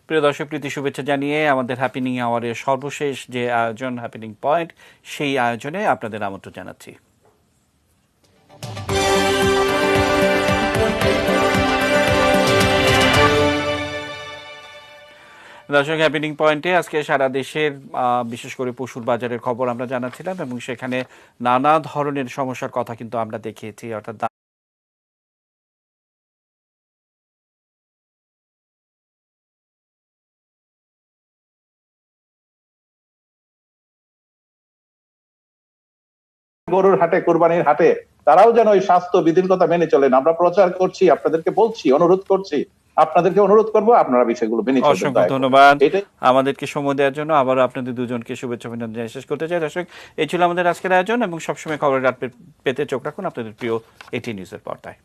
প্রিয় দর্শক, প্রীতি শুভেচ্ছা জানিয়ে আমাদের হ্যাপিনিং আওয়ারের সর্বশেষ যে আয়োজন হ্যাপিনিং পয়েন্ট, সেই আয়োজনে আপনাদের আমন্ত্রণ জানাচ্ছি। দর্শক, হ্যাপিনিং পয়েন্টে আজকে সারা দেশের বিশেষ করে পশুর বাজারের খবর আমরা জানাচ্ছিলাম এবং সেখানে নানা ধরনের সমস্যার কথা কিন্তু আমরা দেখিয়েছি। অর্থাৎ গরুর হাটে, কোরবানির হাটে তারাও যেন ওই স্বাস্থ্য বিধির কথা মেনে চলেন। আমরা প্রচার করছি, আপনাদেরকে বলছি, অনুরোধ করছি, আপনাদেরকে অনুরোধ করবো আপনারা বিষয়গুলো মেনে চলবেন। অসংখ্য ধন্যবাদ আমাদেরকে সময় দেওয়ার জন্য। আবারও আপনাদের দুজনকে শুভেচ্ছা অভিনন্দন জানিয়ে শেষ করতে চাই। দর্শক, এই ছিল আমাদের আজকের আয়োজন এবং সবসময় খবরের রাত পেতে চোখ রাখুন আপনাদের প্রিয় এটি নিউজের পর্দায়।